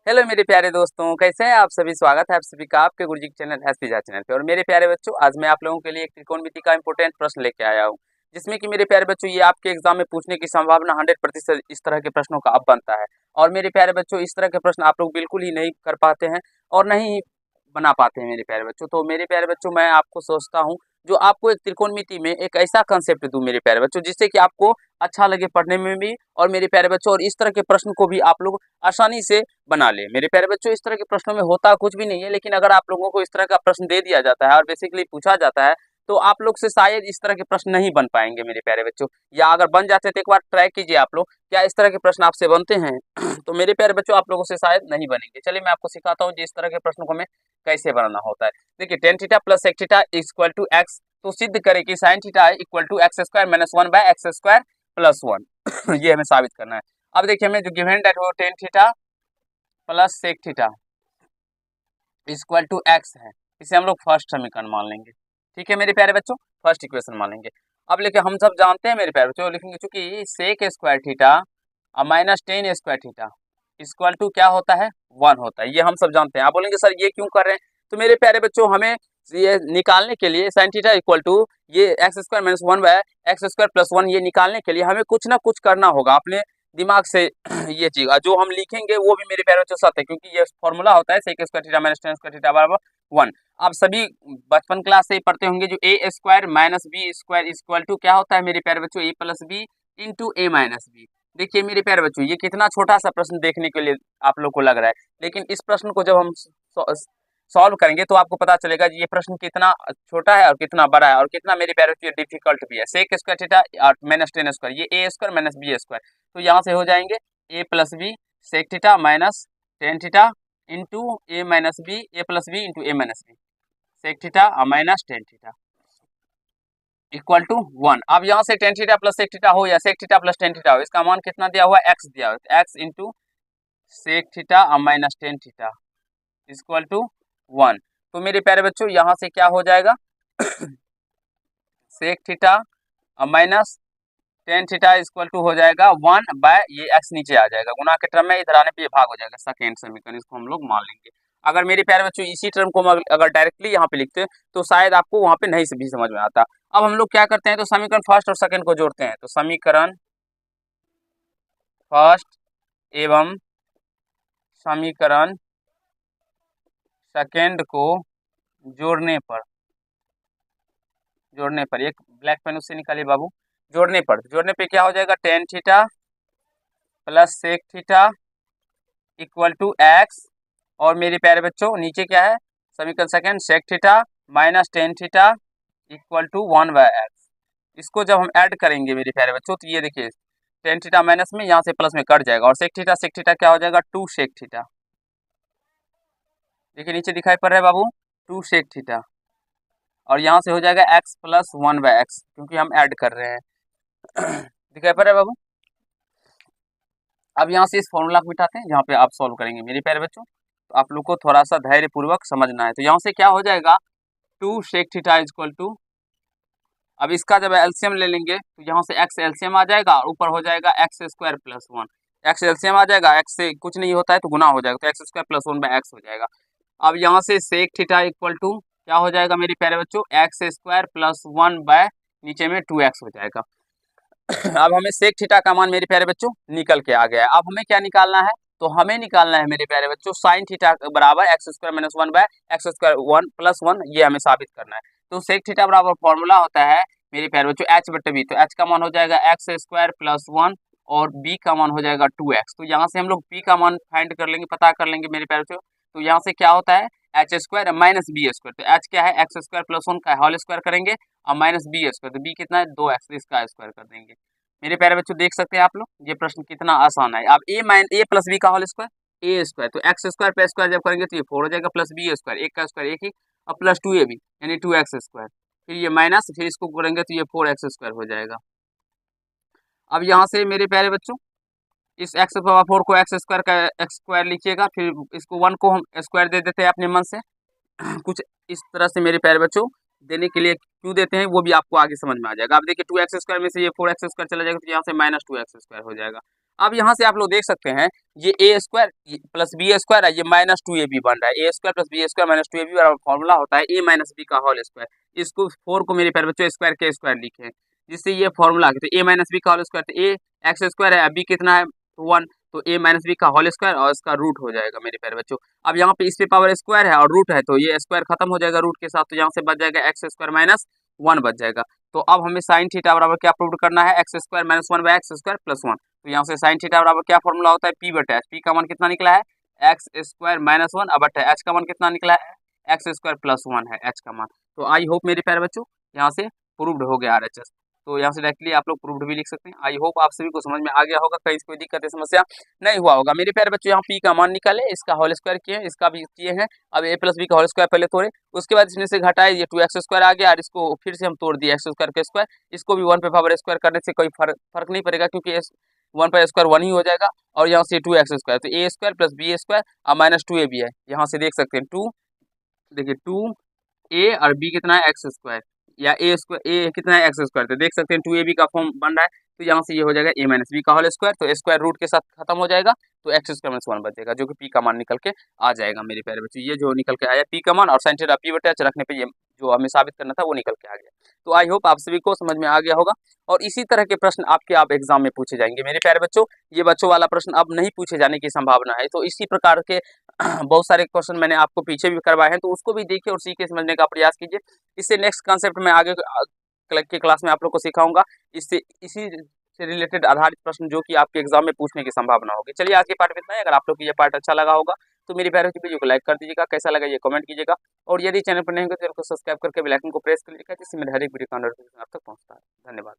Hello मेरे प्यारे दोस्तों, कैसे हैं आप सभी। स्वागत है आप सभी का आपके गुरुजी के चैनल एसपी झा चैनल पे। और मेरे प्यारे बच्चों, आज मैं आप लोगों के लिए एक त्रिकोणमिति का इंपॉर्टेंट प्रश्न लेके आया हूँ, जिसमें कि मेरे प्यारे बच्चों ये आपके एग्जाम में पूछने की संभावना 100% इस तरह के प्रश्नों का अब बनता है। और मेरे प्यारे बच्चों, इस तरह के प्रश्न आप लोग बिल्कुल ही नहीं कर पाते हैं और नहीं बना पाते हैं मेरे प्यारे बच्चों। तो मेरे प्यारे बच्चों, मैं आपको सोचता हूँ जो आपको एक त्रिकोणमिति में एक ऐसा कंसेप्ट दूं मेरे प्यारे बच्चों, जिससे कि आपको अच्छा लगे पढ़ने में भी। और मेरे प्यारे बच्चों, और इस तरह के प्रश्न को भी आप लोग आसानी से बना ले। मेरे प्यारे बच्चों, इस तरह के प्रश्नों में होता कुछ भी नहीं है, लेकिन अगर आप लोगों को इस तरह का प्रश्न दे दिया जाता है और बेसिकली पूछा जाता है, तो आप लोग से शायद इस तरह के प्रश्न नहीं बन पाएंगे मेरे प्यारे बच्चों। या अगर बन जाते तो एक बार ट्राई कीजिए आप लोग, क्या इस तरह के प्रश्न आपसे बनते हैं। तो मेरे प्यारे बच्चों, आप लोगों से शायद नहीं बनेंगे। चलिए मैं आपको सिखाता हूँ कि इस तरह के प्रश्नों को हमें कैसे बनाना होता है। देखिए, tan theta plus sec theta equal to x, तो सिद्ध करें कि sine theta equal to x square minus 1/x² plus 1। ये हमें साबित करना है। अब देखिए, हमें जो गिवन डेट वो tan theta plus sec theta equal to x है, इसे हम लोग फर्स्ट समीकरण मान लेंगे। ठीक है मेरे प्यारे बच्चों, फर्स्ट इक्वेशन मान लेंगे। अब लेके हम सब जानते हैं मेरे प्यारे बच्चों, लिखेंगे चूंकि सेक स्क्वायर थीटा और minus tan square theta equal to क्या होता है, 1 होता है। ये हम सब जानते हैं। आप बोलेंगे सर ये क्यों कर रहे हैं। तो मेरे प्यारे बच्चों, हमें ये निकालने के लिए साइन थीटा इक्वल टू ये x square minus 1/x² plus 1 ये निकालने के लिए हमें कुछ ना कुछ करना होगा अपने दिमाग से। ये चीज जो हम लिखेंगे वो भी मेरे प्यारे बच्चों सत्य है, क्योंकि ये फॉर्मूला होता है sec square theta minus tan square theta बराबर 1। आप सभी बचपन क्लास से ही पढ़ते होंगे जो A square minus B square equal to क्या होता है मेरे प्यारे बच्चों, A plus B into A minus B. देखिए मेरे प्यारे बच्चों, ये कितना छोटा सा प्रश्न देखने के लिए आप लोग को लग रहा है, लेकिन इस प्रश्न को जब हम सॉल्व करेंगे तो आपको पता चलेगा ये प्रश्न कितना छोटा है और कितना बड़ा है और कितना मेरे प्यारे बच्चों डिफिकल्ट भी है। सेक स्क्वायर थीटा और माइनस टेन स्क्वायर, ये A square minus B square, तो यहाँ से हो जाएंगे A plus B sec theta minus tan theta into A minus B, A plus B into A minus B sec theta और minus tan theta equal to 1। अब यहाँ से tan theta plus sec theta हो या sec theta plus tan theta हो, इसका मान कितना दिया हुआ है, एक्स दिया हुआ है। एक्स इंटू सेक थीटा और minus tan theta equal to 1। तो मेरे प्यारे बच्चों, यहाँ से क्या हो जाएगा, सेक थीटा और minus tan theta equal to हो जाएगा 1 ये एक्स नीचे आ जाएगा, गुना के टर्म में इधर आने पे ये भाग हो जाएगा। सेकेंड समीकरण इसको हम लोग मान लेंगे। अगर मेरे प्यारे बच्चों इसी टर्म को अगर डायरेक्टली यहाँ पे लिखते तो शायद आपको वहाँ पे नहीं भी समझ में आता। अब हम लोग क्या करते हैं, तो समीकरण फर्स्ट और सेकंड को जोड़ते हैं। तो समीकरण फर्स्ट एवं समीकरण सेकंड को जोड़ने पर एक ब्लैक पेन उससे निकालिए बाबू। जोड़ने पे क्या हो जाएगा, tan theta plus sec theta equal to x, और मेरे प्यारे बच्चों नीचे क्या है, समीकरण second sec theta minus tan theta equal to 1/x। इसको जब हम ऐड करेंगे मेरे प्यारे बच्चों, तो ये देखिए टेन थीटा माइनस में यहाँ से प्लस में कट जाएगा, और सेक थीटा क्या हो जाएगा, 2 सेक थीटा। देखिए नीचे दिखाई पड़ रहा है बाबू, 2 सेक थीटा, और यहाँ से हो जाएगा x प्लस 1/x, क्योंकि हम ऐड कर रहे हैं। दिखाई पड़ रहा है बाबू। अब यहाँ से इस फॉर्मूला को बिठाते हैं जहाँ पे आप सॉल्व करेंगे मेरे प्यारे बच्चों, तो आप लोग को थोड़ा सा धैर्य पूर्वक समझना है। तो यहाँ से क्या हो जाएगा, 2 सेक थीटा इक्वल टू, अब इसका जब एलसीएम ले लेंगे तो यहाँ से x एलसीएम आ जाएगा और ऊपर हो जाएगा x square plus 1। X LCM आ जाएगा, x से कुछ नहीं होता है तो गुना हो जाएगा, तो एक्स स्क्वायर प्लस 1/x हो जाएगा। अब यहाँ से सेक थीटा इक्वल टू क्या हो जाएगा मेरे प्यारे बच्चों, एक्स स्क्वायर प्लस 1 नीचे में 2x हो जाएगा। अब हमें सेक थीटा का मान मेरे प्यारे बच्चों निकल के आ गया है। अब हमें क्या निकालना है, तो हमें निकालना है मेरे प्यारे बच्चों साइन थीटा बराबर x square minus 1/x² 1 plus 1, ये हमें साबित करना है। तो सेक थीटा बराबर फॉर्मूला होता है मेरे प्यारे बच्चों h/b, तो h का मान हो जाएगा एक्स स्क्वायर प्लस 1 और b का मान हो जाएगा 2x। तो यहाँ से हम लोग b का मान फाइंड कर लेंगे, पता कर लेंगे मेरे प्यारे बच्चों। तो यहाँ से क्या होता है, H square minus B square, तो h क्या है, एक्स स्क्वायर प्लस 1 का होल स्क्वायर करेंगे और माइनस बी स्क्वायर, तो b कितना है 2x, इसका स्क्वायर कर देंगे। मेरे प्यारे बच्चों देख सकते हैं आप लोग ये प्रश्न कितना आसान है। अब a प्लस बी का होल स्क्वायर ए स्क्वायर, तो एक्स स्क्वायर पे स्क्वायर जब करेंगे तो ये 4 हो जाएगा, प्लस बी स्क्वायर, एक का स्क्वायर एक ही, और प्लस 2ab यानी 2x स्क्वायर, फिर ये माइनस, फिर इसको करेंगे तो ये 4x स्क्वायर हो जाएगा। अब यहाँ से मेरे प्यारे बच्चों इस x पावर 4 को एक्स स्क्वायर का एक्स स्क्वायर लिखिएगा, फिर इसको 1 को हम स्क्वायर दे देते हैं अपने मन से। कुछ इस तरह से मेरे प्यारे बच्चों देने के लिए क्यों देते हैं वो भी आपको आगे समझ में आ जाएगा। अब देखिए 2x स्क्वायर में से ये 4x स्क्वायर चला जाएगा, तो यहाँ से माइनस 2x स्क्वायर हो जाएगा। अब यहाँ से आप लोग देख सकते हैं ये A square plus B square है, ये माइनस 2ab बन रहा है। A square plus B square minus 2ab बराबर फॉर्मूला होता है ए माइनस बी का होल स्क्वायर। इसको 4 को मेरे प्यारे बच्चों स्क्वायर के स्क्वायर लिखे, जिससे ये फॉर्मूला आ गया। तो ए माइनस बी का होल स्क्वायर, तो ए एक्स स्क्वायर है, बी कितना है 1, तो ए माइनस बी का होल स्क्वायर और इसका रूट हो जाएगा मेरे प्यारे बच्चों। अब यहाँ पे इस पे पावर स्क्वायर है और रूट है, तो ये स्क्वायर खत्म हो जाएगा रूट के साथ, तो यहाँ से बच जाएगा एक्स स्क्वायर माइनस 1 बच जाएगा। तो अब हमें साइन थीटा बराबर क्या प्रूव करना है, x square minus 1 by x square plus 1। तो यहाँ से साइन थीटा बराबर क्या फॉर्मूला होता है, पी बटे एच। पी का मान कितना निकला है एक्स स्क्वायर माइनस 1 अब बटे एच का मान कितना निकला है एक्स स्क्वायर प्लस 1 है एच का मान। तो आई होप मेरे प्यारे बच्चों यहाँ से प्रूव्ड हो गया आरएचएस। तो यहाँ से डायरेक्टली आप लोग प्रूव्ड भी लिख सकते हैं। आई होप आप सभी को समझ में आ गया होगा, कहीं कोई दिक्कत है समस्या नहीं हुआ होगा। मेरे प्यारे बच्चों यहाँ पी का मान निकाले, इसका होल स्क्वायर किए, इसका भी किए हैं। अब ए प्लस बी का होल स्क्वायर पहले तोड़े, उसके बाद इसमें से घटाए, ये 2x स्क्वायर आ गया और इसको फिर से हम तोड़ दिए एक्स स्क्वायर के स्क्वायर। इसको भी 1 पे पावर स्क्वायर करने से कोई फर्क नहीं पड़ेगा, क्योंकि 1 पर स्क्वायर 1 ही हो जाएगा। और यहाँ से 2x स्क्वायर, तो ए स्क्वायर प्लस बी स्क्वायर और माइनस 2ab है। यहाँ से देख सकते हैं 2, देखिए 2a और b कितना है एक्स स्क्वायर, या ए स्क्वायर ए कितना है एक्स स्क्वायर, तो देख सकते हैं 2ab का फॉर्म बन रहा है। तो यहाँ से ये हो जाएगा ए माइनस बी का होल स्क्वायर, तो स्क्वायर रूट के साथ खत्म हो जाएगा, तो एक्स स्क्वायर माइनस 1 बच जाएगा, जो कि पी का मान निकल के आ जाएगा मेरे प्यारे बच्चे। ये जो निकल के आया पी का मान, और साइन थीटा पी बटे एच रखने पे ये जो हमें साबित करना था वो निकल के आ गया। तो आई होप आप सभी को समझ में आ गया होगा, और इसी तरह के प्रश्न आपके आप एग्जाम में पूछे जाएंगे मेरे प्यारे बच्चों। ये बच्चों वाला प्रश्न अब नहीं पूछे जाने की संभावना है, तो इसी प्रकार के बहुत सारे क्वेश्चन मैंने आपको पीछे भी करवाए हैं, तो उसको भी देखिए और सीखे समझने का प्रयास कीजिए। इससे नेक्स्ट कॉन्सेप्ट में आगे के क्लास में आप लोग को सिखाऊंगा, इससे इसी से रिलेटेड आधारित प्रश्न जो कि आपके एग्जाम में पूछने की संभावना होगी। चलिए आज के पार्ट में इतना ही। अगर आप लोग को ये पार्ट अच्छा लगा होगा तो मेरी प्यारे वीडियो को लाइक कर दीजिएगा, कैसा लगा ये कमेंट कीजिएगा, और यदि चैनल पर नहीं हो तो चैनल को सब्सक्राइब करके बेल आइकन को प्रेस कर लीजिएगा, जिससे मेरे हर एक वीडियो का नोटिफिकेशन आप तक पहुंचता है। धन्यवाद।